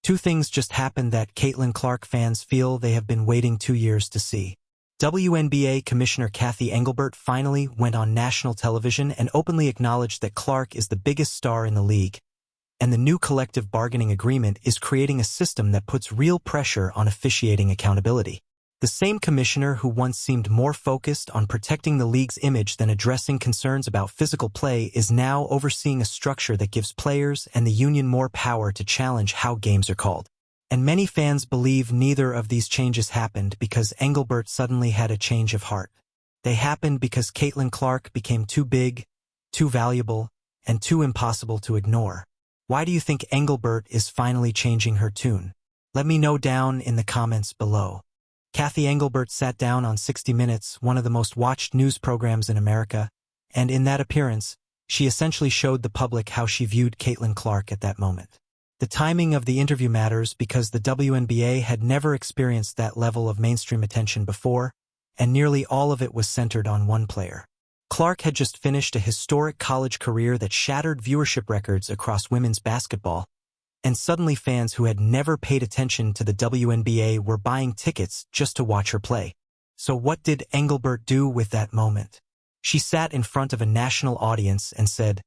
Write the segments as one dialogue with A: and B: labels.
A: Two things just happened that Caitlin Clark fans feel they have been waiting 2 years to see. WNBA Commissioner Cathy Engelbert finally went on national television and openly acknowledged that Clark is the biggest star in the league, and the new collective bargaining agreement is creating a system that puts real pressure on officiating accountability. The same commissioner who once seemed more focused on protecting the league's image than addressing concerns about physical play is now overseeing a structure that gives players and the union more power to challenge how games are called. And many fans believe neither of these changes happened because Engelbert suddenly had a change of heart. They happened because Caitlin Clark became too big, too valuable, and too impossible to ignore. Why do you think Engelbert is finally changing her tune? Let me know down in the comments below. Cathy Engelbert sat down on 60 Minutes, one of the most watched news programs in America, and in that appearance, she essentially showed the public how she viewed Caitlin Clark at that moment. The timing of the interview matters because the WNBA had never experienced that level of mainstream attention before, and nearly all of it was centered on one player. Clark had just finished a historic college career that shattered viewership records across women's basketball, and suddenly fans who had never paid attention to the WNBA were buying tickets just to watch her play. So what did Engelbert do with that moment? She sat in front of a national audience and said,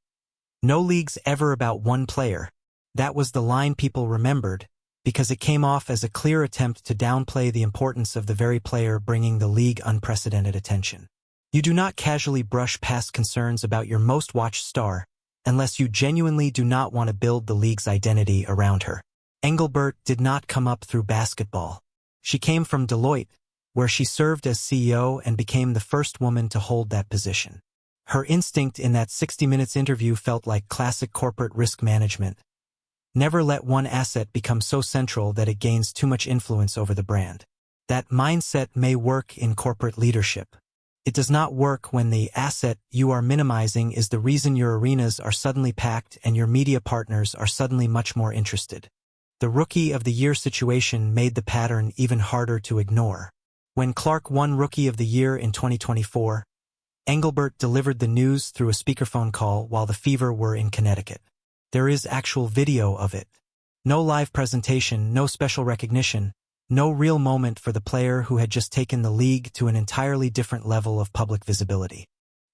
A: "No league's ever about one player." That was the line people remembered, because it came off as a clear attempt to downplay the importance of the very player bringing the league unprecedented attention. You do not casually brush past concerns about your most watched star, unless you genuinely do not want to build the league's identity around her. Engelbert did not come up through basketball. She came from Deloitte, where she served as CEO and became the first woman to hold that position. Her instinct in that 60 Minutes interview felt like classic corporate risk management. Never let one asset become so central that it gains too much influence over the brand. That mindset may work in corporate leadership. It does not work when the asset you are minimizing is the reason your arenas are suddenly packed and your media partners are suddenly much more interested. The Rookie of the Year situation made the pattern even harder to ignore. When Clark won Rookie of the Year in 2024, Engelbert delivered the news through a speakerphone call while the Fever were in Connecticut. There is actual video of it. No live presentation, no special recognition, no real moment for the player who had just taken the league to an entirely different level of public visibility.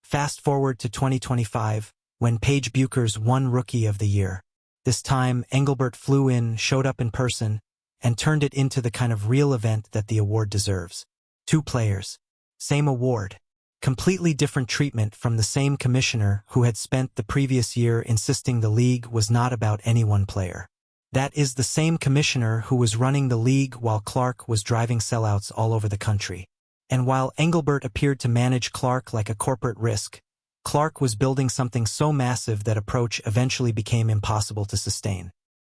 A: Fast forward to 2025, when Paige Bueckers won Rookie of the Year. This time, Engelbert flew in, showed up in person, and turned it into the kind of real event that the award deserves. 2 players. Same award. Completely different treatment from the same commissioner who had spent the previous year insisting the league was not about any one player. That is the same commissioner who was running the league while Clark was driving sellouts all over the country. And while Engelbert appeared to manage Clark like a corporate risk, Clark was building something so massive that approach eventually became impossible to sustain.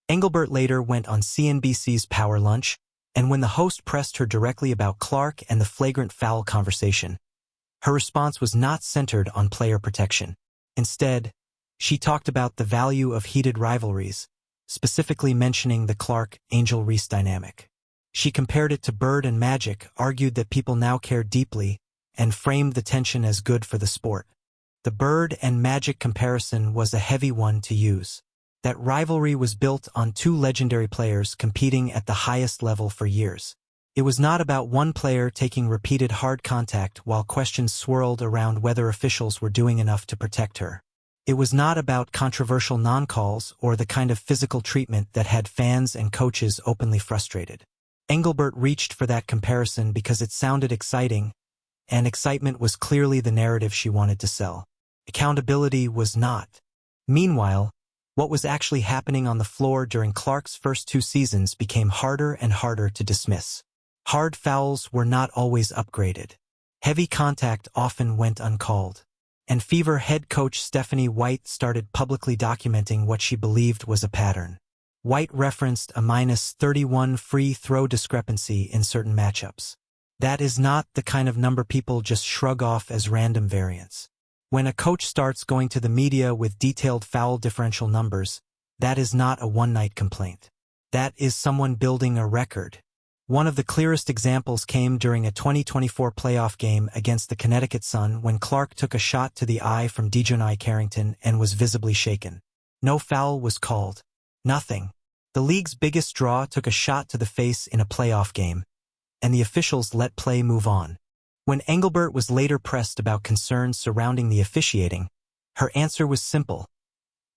A: Engelbert later went on CNBC's Power Lunch, and when the host pressed her directly about Clark and the flagrant foul conversation, her response was not centered on player protection. Instead, she talked about the value of heated rivalries, specifically mentioning the Clark-Angel Reese dynamic. She compared it to Bird and Magic, argued that people now care deeply, and framed the tension as good for the sport. The Bird and Magic comparison was a heavy one to use. That rivalry was built on 2 legendary players competing at the highest level for years. It was not about one player taking repeated hard contact while questions swirled around whether officials were doing enough to protect her. It was not about controversial non-calls or the kind of physical treatment that had fans and coaches openly frustrated. Engelbert reached for that comparison because it sounded exciting, and excitement was clearly the narrative she wanted to sell. Accountability was not. Meanwhile, what was actually happening on the floor during Clark's first 2 seasons became harder and harder to dismiss. Hard fouls were not always upgraded. Heavy contact often went uncalled. And Fever head coach Stephanie White started publicly documenting what she believed was a pattern. White referenced a -31 free throw discrepancy in certain matchups. That is not the kind of number people just shrug off as random variance. When a coach starts going to the media with detailed foul differential numbers, that is not a one-night complaint. That is someone building a record. One of the clearest examples came during a 2024 playoff game against the Connecticut Sun when Clark took a shot to the eye from Dejounte Carrington and was visibly shaken. No foul was called. Nothing. The league's biggest draw took a shot to the face in a playoff game, and the officials let play move on. When Engelbert was later pressed about concerns surrounding the officiating, her answer was simple.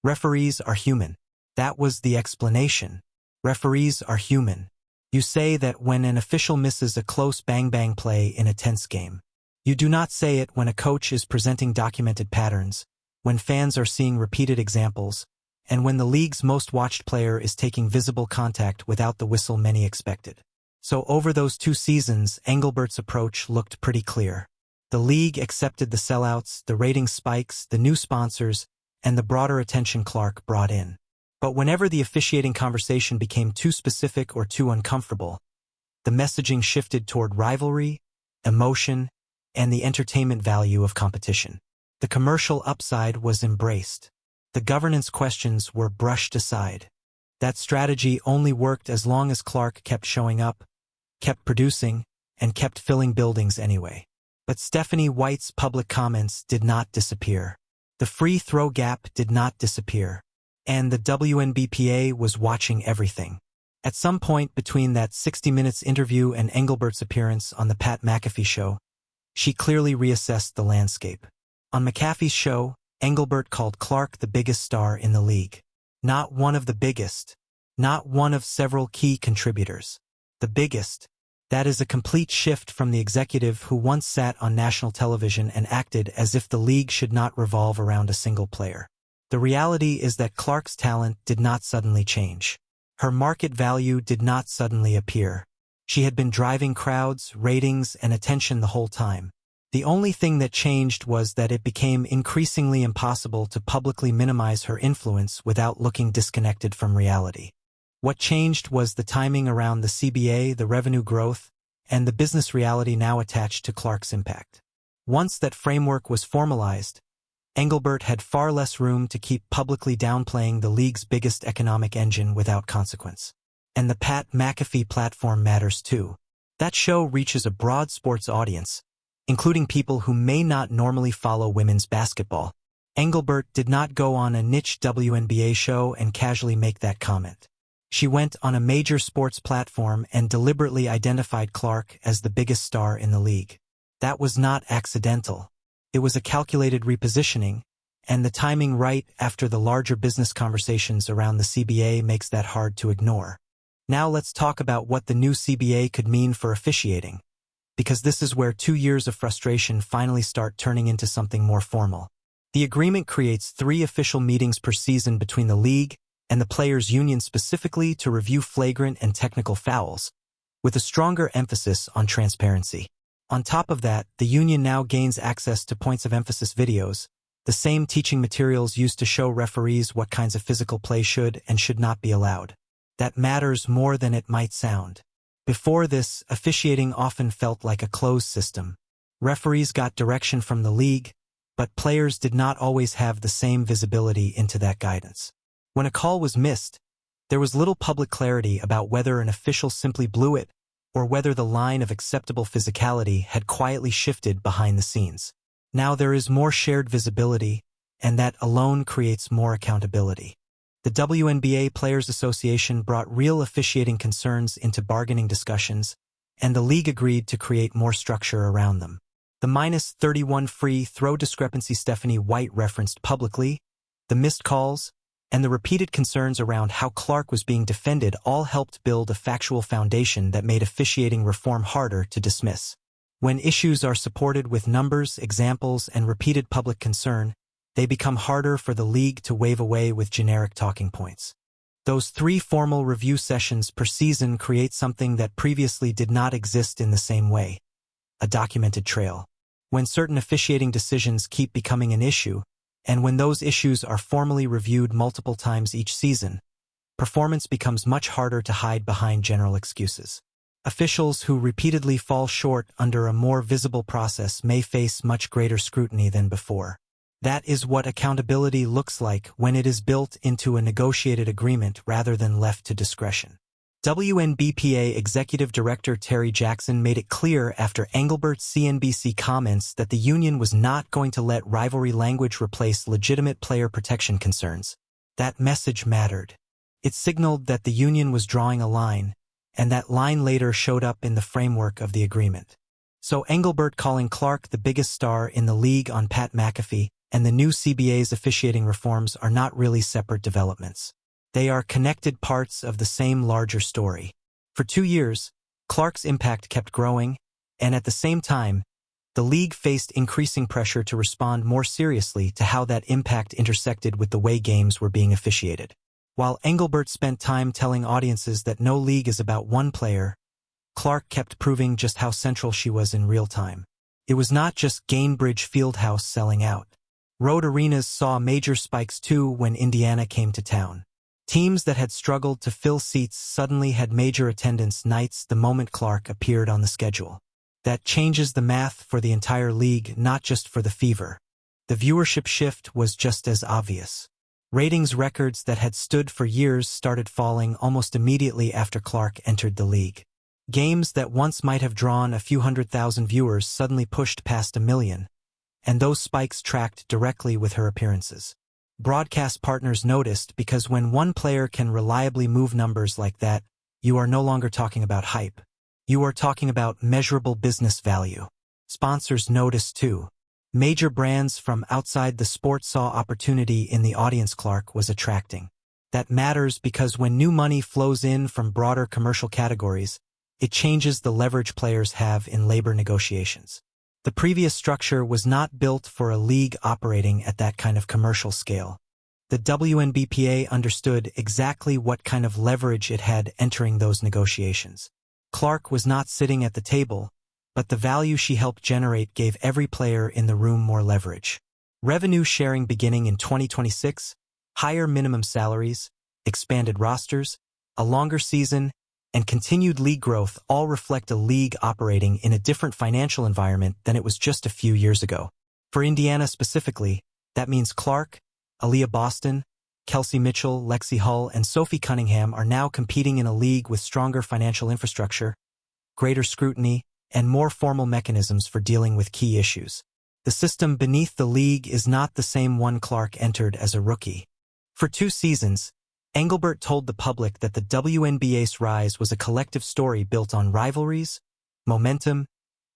A: Referees are human. That was the explanation. Referees are human. You say that when an official misses a close bang-bang play in a tense game. You do not say it when a coach is presenting documented patterns, when fans are seeing repeated examples, and when the league's most watched player is taking visible contact without the whistle many expected. So over those 2 seasons, Engelbert's approach looked pretty clear. The league accepted the sellouts, the rating spikes, the new sponsors, and the broader attention Clark brought in. But whenever the officiating conversation became too specific or too uncomfortable, the messaging shifted toward rivalry, emotion, and the entertainment value of competition. The commercial upside was embraced. The governance questions were brushed aside. That strategy only worked as long as Clark kept showing up, kept producing, and kept filling buildings anyway. But Stephanie White's public comments did not disappear. The free throw gap did not disappear. And the WNBA was watching everything. At some point between that 60 Minutes interview and Engelbert's appearance on the Pat McAfee show, she clearly reassessed the landscape. On McAfee's show, Engelbert called Clark the biggest star in the league. Not one of the biggest. Not one of several key contributors. The biggest. That is a complete shift from the executive who once sat on national television and acted as if the league should not revolve around a single player. The reality is that Clark's talent did not suddenly change. Her market value did not suddenly appear. She had been driving crowds, ratings, and attention the whole time. The only thing that changed was that it became increasingly impossible to publicly minimize her influence without looking disconnected from reality. What changed was the timing around the CBA, the revenue growth, and the business reality now attached to Clark's impact. Once that framework was formalized, Engelbert had far less room to keep publicly downplaying the league's biggest economic engine without consequence. And the Pat McAfee platform matters too. That show reaches a broad sports audience, including people who may not normally follow women's basketball. Engelbert did not go on a niche WNBA show and casually make that comment. She went on a major sports platform and deliberately identified Clark as the biggest star in the league. That was not accidental. It was a calculated repositioning, and the timing right after the larger business conversations around the CBA makes that hard to ignore. Now let's talk about what the new CBA could mean for officiating, because this is where 2 years of frustration finally start turning into something more formal. The agreement creates 3 official meetings per season between the league and the players' union specifically to review flagrant and technical fouls, with a stronger emphasis on transparency. On top of that, the union now gains access to points of emphasis videos, the same teaching materials used to show referees what kinds of physical play should and should not be allowed. That matters more than it might sound. Before this, officiating often felt like a closed system. Referees got direction from the league, but players did not always have the same visibility into that guidance. When a call was missed, there was little public clarity about whether an official simply blew it or whether the line of acceptable physicality had quietly shifted behind the scenes. Now there is more shared visibility, and that alone creates more accountability. The WNBA Players Association brought real officiating concerns into bargaining discussions, and the league agreed to create more structure around them. The -31 free throw discrepancy Stephanie White referenced publicly, the missed calls, and the repeated concerns around how Clark was being defended all helped build a factual foundation that made officiating reform harder to dismiss. When issues are supported with numbers, examples, and repeated public concern, they become harder for the league to wave away with generic talking points. Those 3 formal review sessions per season create something that previously did not exist in the same way: a documented trail. When certain officiating decisions keep becoming an issue, and when those issues are formally reviewed multiple times each season, performance becomes much harder to hide behind general excuses. Officials who repeatedly fall short under a more visible process may face much greater scrutiny than before. That is what accountability looks like when it is built into a negotiated agreement rather than left to discretion. WNBA Executive Director Terry Jackson made it clear after Engelbert's CNBC comments that the union was not going to let rivalry language replace legitimate player protection concerns. That message mattered. It signaled that the union was drawing a line, and that line later showed up in the framework of the agreement. So Engelbert calling Clark the biggest star in the league on Pat McAfee and the new CBA's officiating reforms are not really separate developments. They are connected parts of the same larger story. For 2 years, Clark's impact kept growing, and at the same time, the league faced increasing pressure to respond more seriously to how that impact intersected with the way games were being officiated. While Engelbert spent time telling audiences that no league is about one player, Clark kept proving just how central she was in real time. It was not just Gainbridge Fieldhouse selling out. Road arenas saw major spikes too when Indiana came to town. Teams that had struggled to fill seats suddenly had major attendance nights the moment Clark appeared on the schedule. That changes the math for the entire league, not just for the Fever. The viewership shift was just as obvious. Ratings records that had stood for years started falling almost immediately after Clark entered the league. Games that once might have drawn a few 100,000 viewers suddenly pushed past 1 million, and those spikes tracked directly with her appearances. Broadcast partners noticed because when one player can reliably move numbers like that, you are no longer talking about hype. You are talking about measurable business value. Sponsors noticed too. Major brands from outside the sport saw opportunity in the audience Clark was attracting. That matters because when new money flows in from broader commercial categories, it changes the leverage players have in labor negotiations. The previous structure was not built for a league operating at that kind of commercial scale. The WNBA understood exactly what kind of leverage it had entering those negotiations. Clark was not sitting at the table, but the value she helped generate gave every player in the room more leverage. Revenue sharing beginning in 2026, higher minimum salaries, expanded rosters, a longer season, and continued league growth all reflect a league operating in a different financial environment than it was just a few years ago. For Indiana specifically, that means Clark, Aaliyah Boston, Kelsey Mitchell, Lexi Hull, and Sophie Cunningham are now competing in a league with stronger financial infrastructure, greater scrutiny, and more formal mechanisms for dealing with key issues. The system beneath the league is not the same one Clark entered as a rookie. For 2 seasons, Engelbert told the public that the WNBA's rise was a collective story built on rivalries, momentum,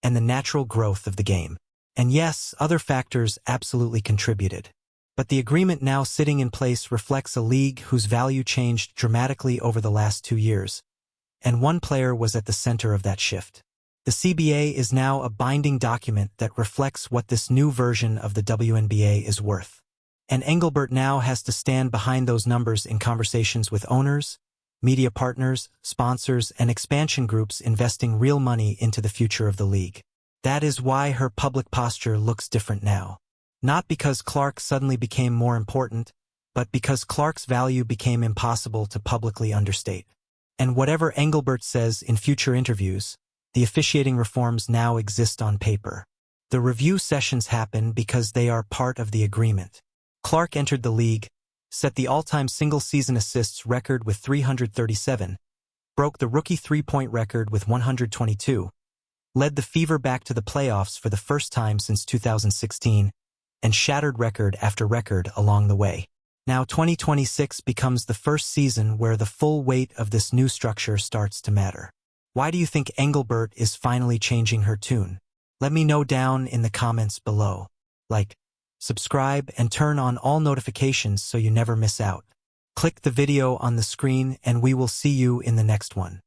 A: and the natural growth of the game. And yes, other factors absolutely contributed. But the agreement now sitting in place reflects a league whose value changed dramatically over the last 2 years, and one player was at the center of that shift. The CBA is now a binding document that reflects what this new version of the WNBA is worth. And Engelbert now has to stand behind those numbers in conversations with owners, media partners, sponsors, and expansion groups investing real money into the future of the league. That is why her public posture looks different now. Not because Clark suddenly became more important, but because Clark's value became impossible to publicly understate. And whatever Engelbert says in future interviews, the officiating reforms now exist on paper. The review sessions happen because they are part of the agreement. Clark entered the league, set the all-time single-season assists record with 337, broke the rookie three-point record with 122, led the Fever back to the playoffs for the first time since 2016, and shattered record after record along the way. Now 2026 becomes the first season where the full weight of this new structure starts to matter. Why do you think Engelbert is finally changing her tune? Let me know down in the comments below. Like, subscribe, and turn on all notifications so you never miss out. Click the video on the screen and we will see you in the next one.